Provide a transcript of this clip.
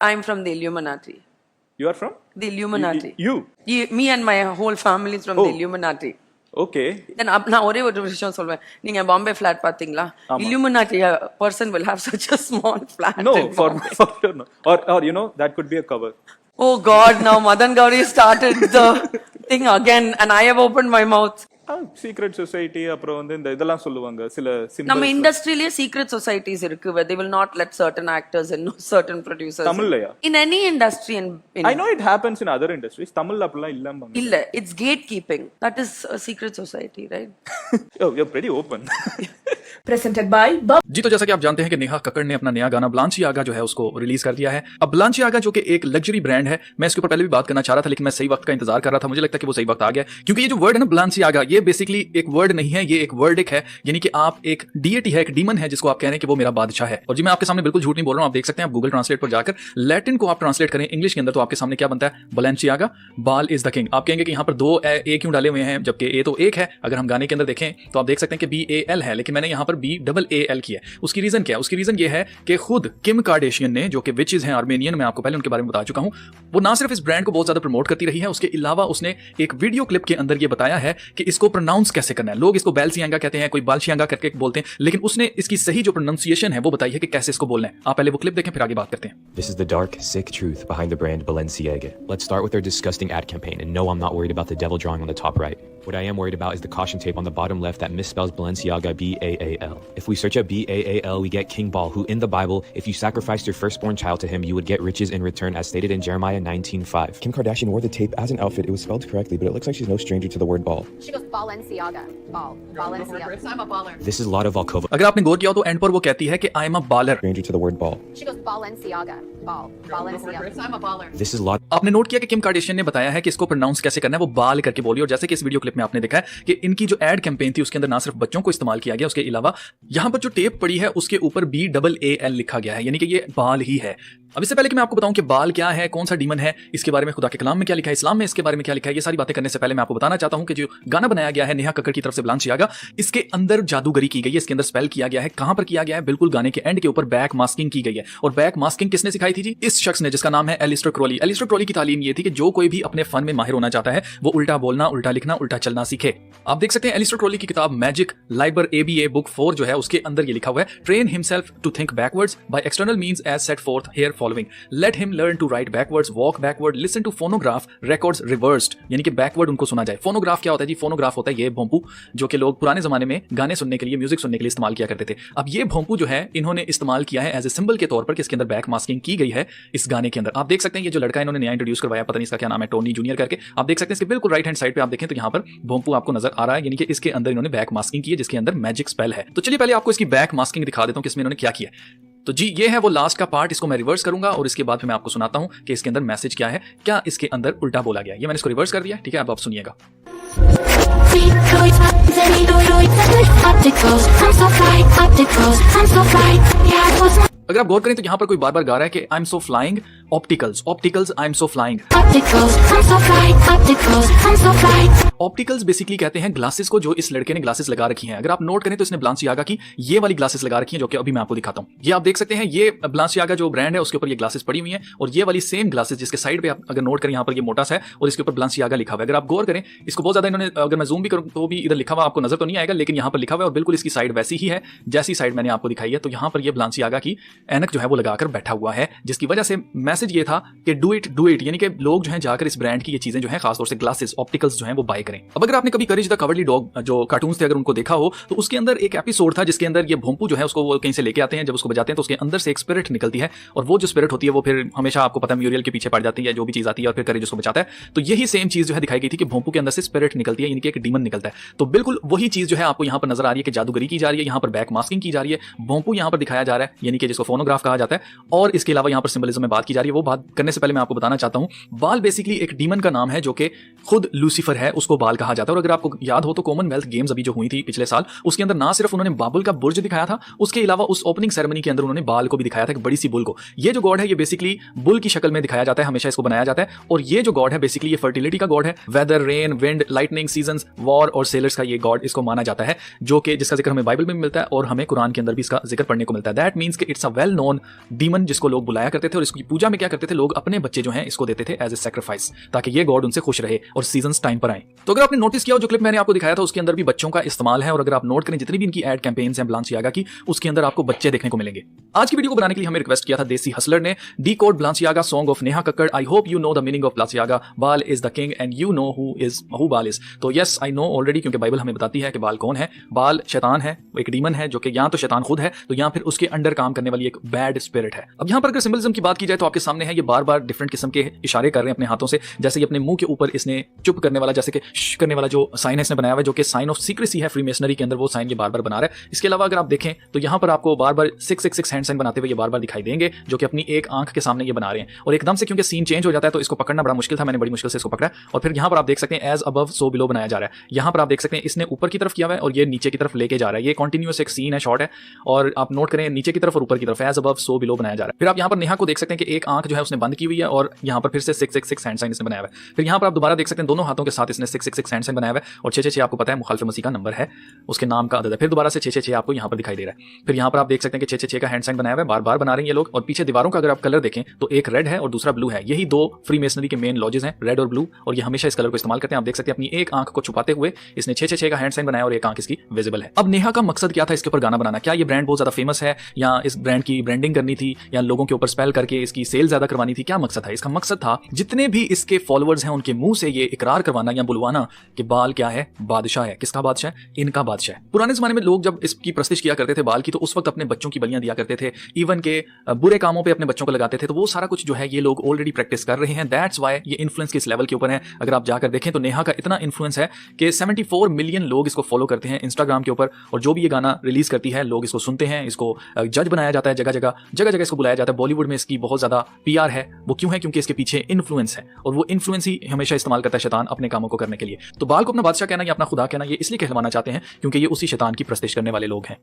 I'm from the Illuminati. You are from? The Illuminati. You? Me and my whole family is from the Illuminati. Okay. Then நான் ஒரே ஒரு விஷயம் சொல்வேன். நீங்க Bombay flat பாத்தீங்களா? Illuminati person will have such a small flat. No, for no. Or you know, that could be a cover. Oh God, now Madan Gauri started the thing again and I have opened my mouth. Secret society அப்புறம் வந்து இந்த இதெல்லாம் சொல்லுவாங்க சில symbols. நம்ம இண்டஸ்ட்ரியிலேயே secret societies இருக்கு where they will not let certain actors and certain producers. தமிழ்லயா? In any industry in I know it happens in other industries. தமிழ்ல அப்படிலாம் இல்லம்பாங்க. இல்ல, it's gatekeeping. That is a secret society, right? Oh, you're pretty open. Presented by जी। तो जैसा कि आप जानते हैं कि नेहा कक्कड़ ने अपना नया गाना बलांसियागा जो है उसको रिलीज कर दिया है। अब बलांसियागा जो कि एक लग्जरी ब्रांड है, मैं इसके ऊपर पहले भी बात करना चाह रहा था लेकिन मैं सही वक्त का इंतजार कर रहा था। मुझे लगता है कि वो सही वक्त आ गया, क्योंकि ये जो वर्ड है ना बलांसियागा, ये बेसिकली एक वर्ड नहीं है, ये एक वर्डिक है, यानी कि आप एक डीएटी है, एक डीमन है जिसको आप कह रहे हैं कि वो मेरा बादशाह है। और जी मैं आपके सामने बिल्कुल झूठ नहीं बोल रहा हूं, आप देख सकते हैं। आप गूगल ट्रांसलेट पर जाकर लैटिन को आप ट्रांसलेट करें इंग्लिश के अंदर तो आपके सामने क्या बनता है, बलांसियागा, बाल इज द किंग। आप कहेंगे कि यहाँ पर दो ए क्यों डाले हुए हैं जबकि ए तो एक है। अगर हम गाने के अंदर देखें तो आप देख सकते हैं कि BAL है, लेकिन मैंने यहाँ पर BAAL किया है। उसकी रीजन क्या है? उसकी रीजन ये है कि खुद किम कार्डेशियन ने, जो कि विचेस हैं आर्मेनियन, मैं आपको पहले उनके बारे में बता चुका हूं, वो ना सिर्फ इस ब्रांड को बहुत ज्यादा प्रमोट करती रही है, उसके अलावा उसने एक वीडियो क्लिप के अंदर ये बताया है कि इसको प्रोनाउंस कैसे करना है। लोग इसको बैलसियांगा कहते हैं, कोई बालशियांगा करके बोलते हैं, लेकिन उसने इसकी सही जो प्रोनाउंसिएशन है वो बताई है कि कैसे इसको बोलना है। आप पहले वो क्लिप देखें फिर आगे बात करते हैं। This is the dark, sick truth behind the brand Balenciaga. Let's start with their disgusting ad campaign, and no, I'm not worried about the devil drawing on the top right. What I am worried about is the caution tape on the bottom left that misspells Balenciaga BAAL. If we search up BAAL, we get King Baal, who in the Bible, if you sacrificed your firstborn child to him, you would get riches in return, as stated in Jeremiah 19:5. Kim Kardashian wore the tape as an outfit. It was spelled correctly, but it looks like she's no stranger to the word ball. She goes Balenciaga. Balenciaga. I'm a baller. This is Lada Volkova. अगर आपने गौर किया हो तो and पर वो कहती है कि I am a bowler. Stranger to the word ball. She goes Balenciaga. Balenciaga. I'm a baller. This is Lada. आपने नोट किया कि किम कार्डेशियन ने बताया है कि इसको प्रोनाउंस कैसे करना है, वो बाल करके बोली। और जैसे कि इस वीडियो क्लिप में आपने देखा है कि इनकी जो एड कैंपेन थी उसके अंदर ना सिर्फ बच्चों को इस्तेमाल किया गया, उसके अलावा यहाँ पर जो टेप पड़ी है उसके ऊपर BAAL लिखा गया है, यानी कि ये बाल ही है। अब इससे पहले कि मैं आपको बताऊं कि बाल क्या है, कौन सा डीमन है, इसके बारे में खुदा के कलाम में क्या लिखा है, इस्लाम में इसके बारे में क्या लिखा है, ये सारी बातें करने से पहले मैं आपको बताना चाहता हूं कि जो गाना बनाया गया है नेहा कक्कड़ की तरफ से बलांसियागा, इसके अंदर जादूगरी की गई है, इसके अंदर स्पेल किया गया है। कहां पर किया गया है? बिल्कुल गाने के एंड के ऊपर बैक मास्किंग की गई है। और बैक मास्किंग किसने सिखाई थी जी? इस शख्स ने, जिसका नाम है एलिस्टर क्रोली। एलिस्टर क्रोली की तालीम ये थी कि जो कोई भी अपने फन में माहिर होना चाहता है वो उल्टा बोलना, उल्टा लिखना, उल्टा चलना सीखे। आप देख सकते हैं एलिस्टर क्रोली की किताब मैजिक लाइबर ABA बुक 4 जो है उसके अंदर ये लिखा हुआ है, train himself to think backwards by external means as set forth here following, let him learn to write backwards, walk backward, listen to phonograph records reversed, यानी कि बैकवर्ड उनको सुना जाए। फोनोग्राफ क्या होता है जी? फोनोग्राफ होता है ये भोंपू जो कि लोग पुराने जमाने में गाने सुनने के लिए, म्यूजिक सुनने के लिए इस्तेमाल किया करते थे। अब ये भोंपू जो है इन्होंने इस्तेमाल किया है एज ए सिंबल के तौर पर, किसके अंदर बैक मास्किंग की गई है इस गाने के अंदर। आप देख सकते हैं ये जो लड़का इन्होंने नया इंट्रोड्यूस करवाया, पता नहीं इसका क्या नाम है, टोनी जूनियर करके। आप देख सकते हैं इसके बिल्कुल राइट हैंड साइड पे आप देखें तो यहाँ पर भोंपू आपको नजर आ रहा है, यानी कि इसके अंदर इन्होंने बैक मास्किंग की है जिसके अंदर मैजिक स्पेल है। तो चलिए पहले आपको इसकी बैक मास्किंग दिखा देता हूं कि इसमें इन्होंने क्या किया। तो जी ये है वो लास्ट का पार्ट, इसको मैं रिवर्स करूंगा और इसके बाद फिर मैं आपको सुनाता हूं कि इसके अंदर मैसेज क्या है, क्या इसके अंदर उल्टा बोला गया। ये मैंने इसको रिवर्स कर दिया, ठीक है, अब आप सुनिएगा। अगर आप गौर करें तो यहाँ पर कोई बार बार गा रहा है कि I am so flying opticals, opticals I am so flying. Opticals basically कहते हैं ग्लासेस को, जो इस लड़के ने ग्लासेस लगा रखी हैं। अगर आप नोट करें तो इसने बलांसियागा की ये वाली ग्लासेस लगा रखी हैं, जो कि अभी मैं आपको दिखाता हूं। ये आप देख सकते हैं, ये बलांसियागा जो ब्रांड है उसके ऊपर ये ग्लासेस पड़ी हुई हैं, और ये वाली सेम ग्लासेस जिसके साइड पे आप अगर नोट करें यहाँ पर ये मोटा सा है और इसके ऊपर बलांसियागा लिखा हुआ है। अगर आप गौर करें इसको बहुत ज्यादा इन्होंने, अगर मैं जूम भी करूं तो भी इधर लिखा हुआ आपको नजर तो नहीं आएगा, लेकिन यहाँ पर लिखा हुआ है और बिल्कुल इसकी साइड वैसी ही है जैसी साइड मैंने आपको दिखाई है। तो यहाँ पर ये बलांसियागा की ऐनक जो है वो लगाकर बैठा हुआ है, जिसकी वजह से मैसेज ये था कि डू इट, यानी कि लोग जो है जाकर इस ब्रांड की ये चीजें जो है खासतौर से ग्लासेस, ऑप्टिकल्स जो है वो बाय करें। अब अगर आपने कभी करेज द कवर्डली डॉग जो कार्टून्स थे अगर उनको देखा हो तो उसके अंदर एक एपिसोड था जिसके अंदर ये भोंपू जो है उसको वो कहीं से लेके आते हैं, जब उसको बजाते हैं तो उसके अंदर से एक स्पिरिट निकलती है, और वो जो स्पिरिट होती है वो फिर हमेशा आपको पता है म्यूरियल के पीछे पड़ जाती है, जो भी चीज आती है और फिर करेज उसको बचाता है। तो यही सेम चीज जो है दिखाई गई थी कि भोंपू के अंदर से स्पिरिट निकलती है, यानी कि एक डीमन निकलता है। तो बिल्कुल वही चीज जो है आपको यहाँ पर नजर आ रही है कि जादूगरी की जा रही है, यहाँ पर बैक मास्किंग की जा रही है, भोंपू यहाँ पर दिखाया जा रहा है, यानी कि जिसको फोनोग्राफ कहा जाता है, और इसके अलावा यहाँ पर सिंबलिज्म में बात की जा रही है। वो बात करने से पहले मैं आपको बताना चाहता हूँ, बाल बेसिकली एक डीमन का नाम है जो कि खुद लूसीफर है, उसको बाल कहा जाता है। और अगर आपको याद हो तो कॉमनवेल्थ गेम्स अभी जो हुई थी पिछले साल, उसके अंदर ना सिर्फ उन्होंने बाबुल का बुर्ज दिखाया था, उसके अलावा उस ओपनिंग सेरेमनी के अंदर उन्होंने बाल को भी दिखाया था, एक बड़ी सी बुल को। ये जो गॉड है ये बेसिकली बुल की शक्ल में दिखाया जाता है, हमेशा इसको बनाया जाता है। और ये जो गॉड है बेसिकली ये फर्टिलिटी का गॉड है, weather, rain, wind, lightning, seasons, war और सेलर्स का ये गॉड इसको माना जाता है, जो कि जिसका जिक्र हमें बाइबल में मिलता है और हमें कुरान के अंदर भी इसका जिक्र पढ़ने को मिलता है। दैट मींस कि it's a well known demon जिसको लोग बुलाया करते थे और इसकी पूजा में में क्या करते थे, लोग अपने बच्चे जो हैं इसको देते थे एज ए सैक्रिफाइस, ताकि ये गॉड उनसे खुश रहे और सीजन्स टाइम पर आए। तो अगर आपने नोटिस किया हो, जो क्लिप मैंने आपको दिखाया था उसके अंदर भी बच्चों का इस्तेमाल है, और अगर आप नोट करें जितनी भी इनकी एड कैंपेन्स हैं बालेंसियागा की, उसके अंदर आपको बच्चे देखने को मिलेंगे। आज की वीडियो को बनाने के लिए हमें रिक्वेस्ट किया था देसी हसलर ने, decode Balenciaga song of Neha Kakkar. I hope you know the meaning of Balenciaga, Baal is the king and you know who Baal is. तो यस आई नो ऑलरेडी, क्योंकि बाइबल हमें बताती है कि बाल कौन है। बाल शैतान है, एक डीमन है जो कि या तो शैतान खुद है तो या फिर उसके अंडर काम करने वाली एक बैड स्पिरिट है। अब यहाँ पर अगर सिंबलिज्म की बात की जाए तो आपके सामने है, ये बार बार डिफरेंट किस्म के इशारे कर रहे हैं अपने हाथों से, जैसे ये अपने मुंह के ऊपर इसने चुप करने वाला, जैसे कि करने वाला जो साइन है इसने बनाया हुआ है, जो कि साइन ऑफ सीक्रेसी है फ्रीमेसनरी के अंदर, वो साइन ये बार बार बना रहा है। इसके अलावा अगर आप देखें तो यहाँ पर आपको बार बार 666 हैंड साइन बनाते हुए ये बार बार दिखाई देंगे, जो कि अपनी एक आंख के सामने ये बना रहे हैं। और एकदम से क्योंकि सीन चेंज हो जाता है तो इसको पकड़ना बड़ा मुश्किल था, मैंने बड़ी मुश्किल से इसको पकड़ा। और फिर यहाँ पर आप देख सकते हैं एज अबव सो बिलो बनाया जा रहा है। यहाँ पर आप देख सकते हैं इसने ऊपर की तरफ किया हुआ है और ये नीचे की तरफ लेके जा रहा है। ये कॉन्टिन्यूस एक सीन है, शॉर्ट है, और आप नोट करें नीचे की तरफ और ऊपर की तरफ एज अबव सो बिलो बनाया जा रहा है। फिर आप यहाँ पर नेहा को देख सकते हैं कि एक आंख जो है उसने बंद की हुई है और यहाँ पर फिर से 666 हैंड साइन इसने बनाया हुआ है। फिर यहाँ पर आप दोबारा देख सकते हैं दोनों हाथों के साथ इसने 666 हैंड साइन बनाया हुआ है, और 666 आपको पता है मुखालिफ मसीह का नंबर है, उसके नाम का अदद है। फिर दोबारा से 666 आपको यहाँ पर दिखाई दे रहा है। फिर यहाँ पर आप देख सकते हैं कि 666 का हैंड साइन बनाया हुआ है, बार बार बना रहे हैं ये लोग। और पीछे दीवारों का अगर आप कलर देखें तो एक रेड है और दूसरा ब्लू है, यही दो फ्री मेसनरी के मेन लॉजेस हैं, रेड और ब्लू, और ये हमेशा इस कलर को इस्तेमाल करते हैं। आप देख सकते हैं अपनी एक आंख को छुपाते हुए इसने 666 का हैंड साइन बनाया और एक आंख इसकी विजिबल है। अब नेहा का मकसद क्या था इसके ऊपर गाना बनाना? क्या ये ब्रांड बहुत ज्यादा फेमस है, या इस ब्रांड की ब्रांडिंग करनी थी, या लोगों के ऊपर स्पेल करके इसकी सेल ज्यादा करवानी थी? क्या मकसद था इसका? मकसद था जितने भी इसके फॉलोअर्स हैं उनके मुंह से ये इकरार करवाना या बुलवाना कि बाल क्या है, बादशाह है। किसका बादशाह? इनका बादशाह। पुराने जमाने में लोग जब इसकी प्रस्तिश किया करते थे बाल की, तो उस वक्त अपने बच्चों की बलियां दिया करते थे, इवन के बुरे कामों पे अपने बच्चों को लगाते थे। तो वो सारा कुछ जो है ये लोग ऑलरेडी प्रैक्टिस कर रहे हैं। दैट्स व्हाई ये इन्फ्लुएंस किस लेवल के ऊपर है। अगर आप जाकर देखें तो नेहा का इतना इन्फ्लुएंस है कि 74 मिलियन लोग इसको फॉलो करते हैं इंस्टाग्राम के ऊपर, और जो भी ये गाना रिलीज करती है लोग इसको सुनते हैं, इसको जज बनाया जाता है, जगह जगह इसको बुलाया जाता है। बॉलीवुड में इसकी बहुत ज्यादा PR है। वो क्यों है? क्योंकि इसके पीछे इन्फ्लुएंस है, और वो इन्फ्लुएंस ही हमेशा इस्तेमाल करता है शैतान अपने कामों को करने के लिए। तो बाल को अपना बादशाह कहना या अपना खुदा कहना, ये इसलिए कहलवाना चाहते हैं क्योंकि ये उसी शैतान की प्रस्तिश करने वाले लोग हैं।